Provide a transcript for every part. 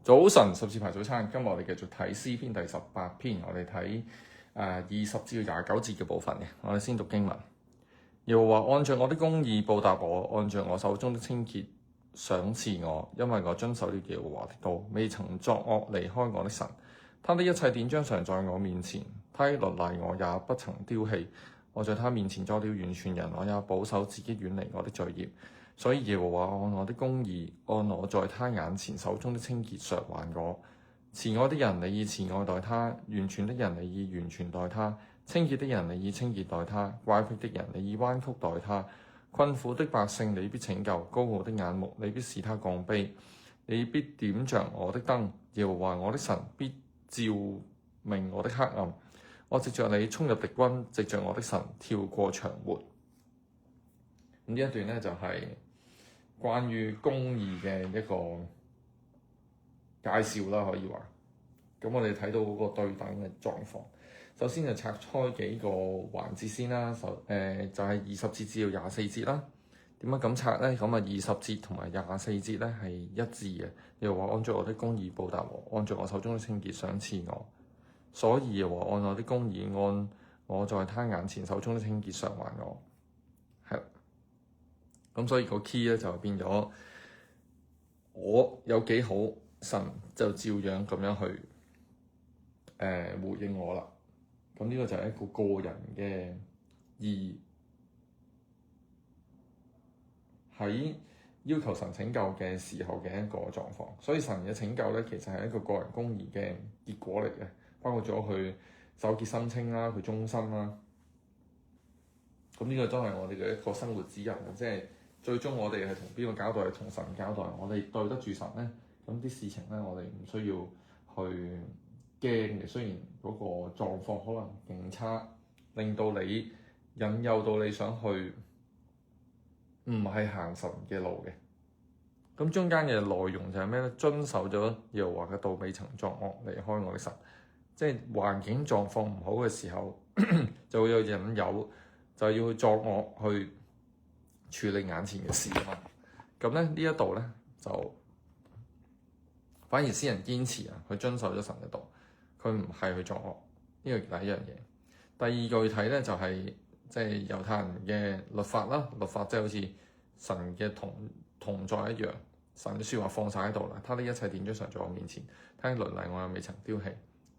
早晨，十字牌早餐。今日我哋繼續睇詩篇第18篇，我哋睇20至29節嘅部分嘅。我哋先讀經文。耶和華按着我的公義報答我，按着我手中的清潔賞賜我，因為我遵守了耶和華的道，未曾作惡離開我的神。他的一切典章常在我面前，他的律例我也不曾丟棄。我在他面前作了完全人，我也保守自己遠離我的罪孽。所以耶和華按我的公義，按我在他眼前手中的清潔償還我。慈愛的人，你以慈愛待他；完全的人，你以完全待他；清潔的人，你以清潔待他；乖僻的人，你以彎曲待他；困苦的百姓，你必拯救；高傲的眼目，你必使他降卑。你必點着我的燈，耶和華我的神必照明我的黑暗。我藉着你衝入敵軍，藉着我的神跳過牆垣。咁呢一段呢，就係關於公義嘅一個介紹啦，可以話。咁我哋睇到嗰個對等嘅狀況。首先就拆開幾個環節先啦。就係20節至到24節啦。點解咁拆呢？咁啊20節同埋24節咧係一致嘅。又話按照我的公義報答我，按照我手中的清潔賞賜我。所以又話按我的公義，按我在他眼前手中的清潔償還我。係。咁所以個 key 咧就變咗，我有幾好，神就照樣咁樣去回應我啦。咁呢個就係一個個人嘅意義，喺要求神拯救嘅時候嘅一個狀況。所以神嘅拯救咧，其實係一個個人公義嘅結果嚟嘅，包括咗佢手潔心清啦，佢忠心啦。咁呢個都係我哋嘅一個生活指引，即係最終我哋係同邊個交代？係同神交代。我哋對得住神咧，咁啲事情咧，我哋唔需要去驚嘅。雖然嗰個狀況可能勁差，令到你引誘到你想去唔係行神嘅路嘅。咁中間嘅內容就係咩咧？遵守咗耶和華嘅道，未曾作惡離開我的神。即係環境狀況唔好嘅時候，就會有引誘，就要去作惡去處理眼前嘅事啊嘛。咁咧呢一度咧就反而詩人堅持啊，佢遵守咗神嘅道，佢唔係去作惡。呢個第一樣嘢。第二個去睇咧就係即係猶太人嘅律法啦。律法即係好似神嘅同在一樣，神嘅説話放晒喺度啦。他的一切典章常在我面前，他的律例我又未曾丟棄。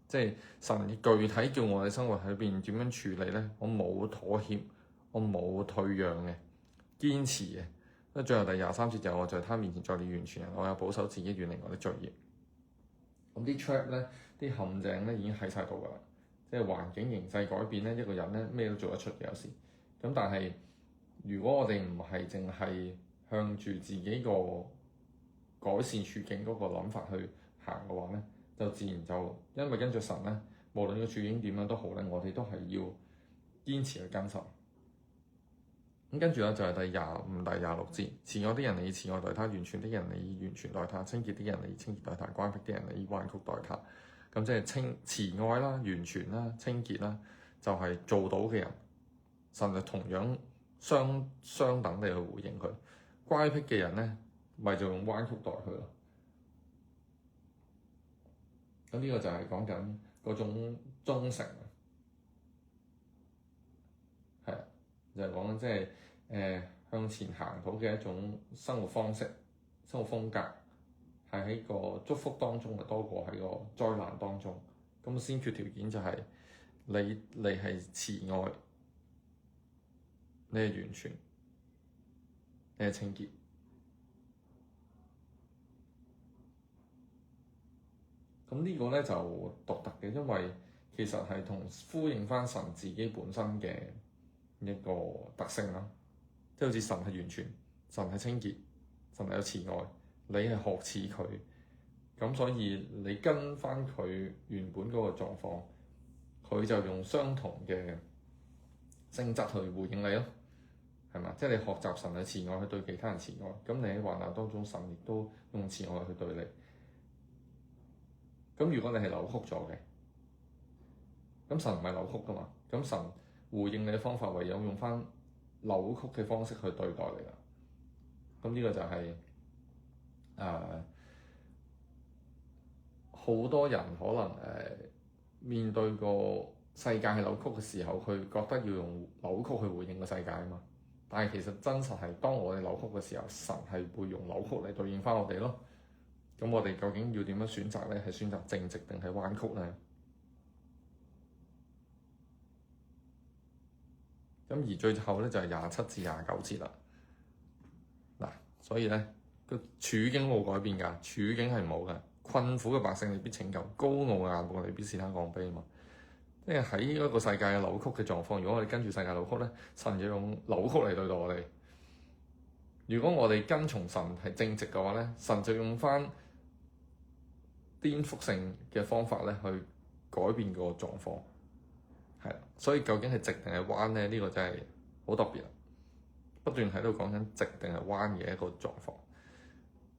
即係神具體叫我哋生活喺邊點樣處理咧？我冇妥協，我冇退讓嘅，堅持嘅。咁最後第23節就我在他面前作了完全人，我有保守自己遠離我的罪孽。咁啲 trap 咧，啲陷阱咧已經喺晒度㗎啦。即係環境形勢改變咧，一個人咧咩都做得出嘅有時。咁但係如果我哋唔係淨係向住自己個改善處境嗰個諗法去行嘅話咧，就自然就因為跟住神咧，無論個處境點樣都好咧，我哋都係要堅持去跟神。咁跟住咧就係第25、第26節，慈愛的人你以慈愛待他，完全的人你以完全待他，清潔的人你以清潔待他，乖僻的人你以彎曲待他。咁即係慈愛啦、完全啦、清潔啦，就係做到嘅人，神就同樣相等地去回應佢。乖僻嘅人咧，咪就用彎曲待佢咯。咁呢個就係講緊嗰種忠誠啊，係啊，就係講緊即係向前行到嘅一種生活方式、生活風格，係喺個祝福當中嘅多過喺個災難當中。咁先決條件就係你係慈愛，你係完全，你係清潔。咁呢個咧就獨特嘅，因為其實係同呼應翻神自己本身嘅一個特性啦。即係好似神係完全，神係清潔，神係有慈愛，你係學似佢，咁所以你跟翻佢原本嗰個狀況，佢就用相同嘅性質去回應你咯，係嘛？即係你學習神嘅慈愛去對其他人慈愛，咁你喺患難當中，神亦都用慈愛去對你。咁如果你係扭曲咗嘅，咁神唔係扭曲噶嘛，咁神回應你嘅方法唯有用翻扭曲嘅方式去對待你啦。咁呢個就係好多人可能面對個世界係扭曲嘅時候，佢覺得要用扭曲去回應個世界啊嘛。但係其實真實係當我哋扭曲嘅時候，神係會用扭曲嚟對應翻我哋咯。咁我哋究竟要點樣選擇咧？係選擇正直定係彎曲咧？咁而最後咧就係27至29節啦。嗱，所以咧個處境冇改變㗎，處境係冇嘅。困苦嘅百姓你必拯救，高傲嘅眼目你必使他降卑啊嘛。即係喺一個世界嘅扭曲嘅狀況，如果我哋跟住世界扭曲咧，神就用扭曲嚟對待我哋。如果我哋跟從神係正直嘅話咧，神就用翻顛覆性嘅方法咧去改變個狀況。係啦，所以究竟係直定係彎咧？呢個真係好特別啊！不斷喺度講緊直定係彎嘅一個狀況。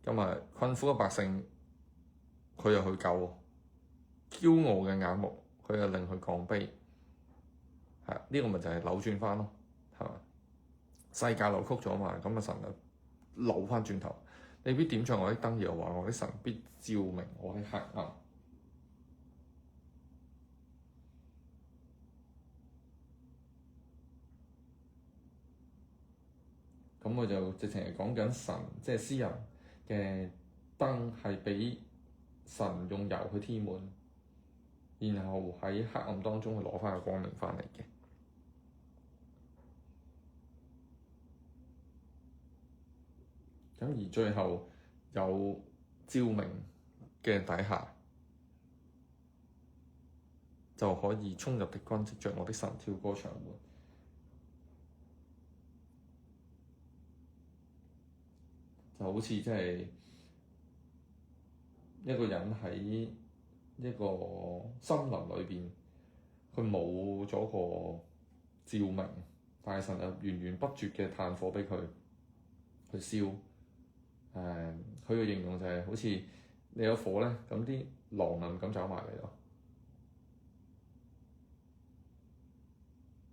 咁啊，困苦嘅百姓佢又去救，驕傲嘅眼目佢又令佢降卑。係呢個咪就係扭轉翻咯，係嘛？世界扭曲咗嘛，咁啊神就扭翻轉頭。你必點著我的燈，又話我的神必照明我的黑暗。咁我就直情係講緊神，即係詩人嘅燈係俾神用油去添滿，然後喺黑暗當中去攞翻個光明翻嚟嘅。咁而最後有照明嘅底下，就可以衝入敵軍，藉著我的神跳過牆門。就好似即係一個人喺一個森林裏邊，佢冇咗個照明，但係神有源源不絕嘅炭火俾佢去燒。佢嘅形容就係好似你有火咧，咁啲狼就唔敢走埋嚟咯。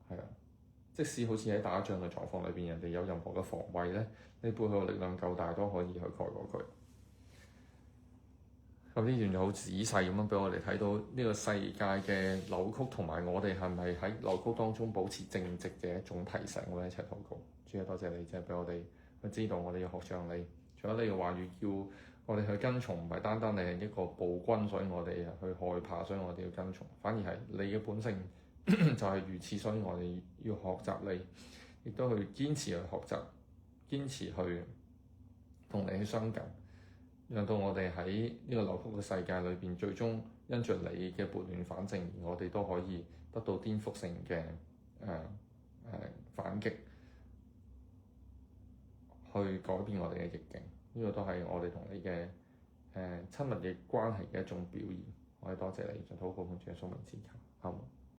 係啊，即使好似喺打仗嘅狀況裏邊，人哋有任何嘅防衛咧，你背後力量夠大都可以去蓋過佢。咁呢段就好仔細咁樣俾我哋睇到呢個世界嘅扭曲，同埋我哋係咪喺扭曲當中保持正直嘅一種提醒。我哋一齊禱告。主啊，多謝你，即係俾我哋去知道我哋要學像你。除咗你嘅話語叫我哋去跟從，唔係單單你係一個暴君，所以我哋去害怕，所以我哋要跟從，反而係你嘅本性就係如此，所以我哋要學習你，亦都去堅持去學習，堅持去同你去相近，讓到我哋喺呢個扭曲嘅世界裏邊，最終因着你嘅撥亂反正，而我哋都可以得到顛覆性嘅反擊，去改變我哋嘅逆境。呢個都係我哋同你嘅親密嘅關係嘅一種表現。我哋多謝你，就禱告奉主耶穌名字求，阿門。